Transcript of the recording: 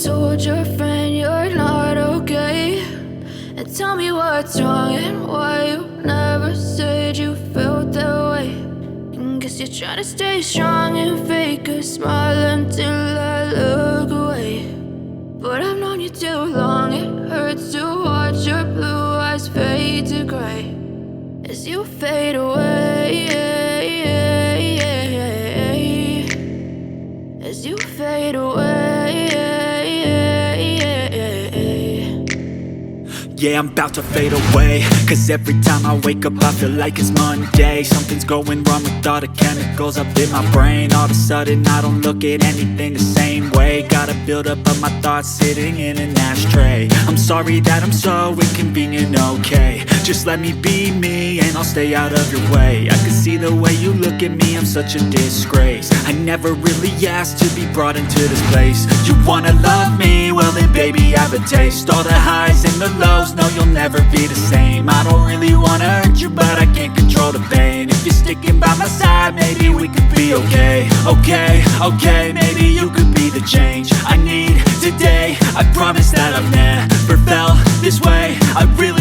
told your friend you're not okay? And tell me what's wrong and why you never said you felt that way. And guess you're trying to stay strong and fake a smile until I look away. But I've known you too long, it hurts to watch your blue eyes fade to gray as you fade away, as you fade away. Yeah, I'm about to fade away, cause every time I wake up I feel like it's Monday. Something's going wrong with all the chemicals up in my brain. All of a sudden I don't look at anything the same way. Gotta build up of my thoughts sitting in an ashtray. I'm sorry that I'm so inconvenient, okay? Just let me be me and I'll stay out of your way. I can see the way you look at me, I'm such a disgrace. I never really asked to be brought into this place. You wanna love me? Well then baby I have a taste. All the highs and the lows, no you'll never be the same. I don't really wanna hurt you but I can't control the pain. If you're sticking by my side maybe we could be okay. Okay, maybe you could be the change I need today. I promise that I've never felt this way. I really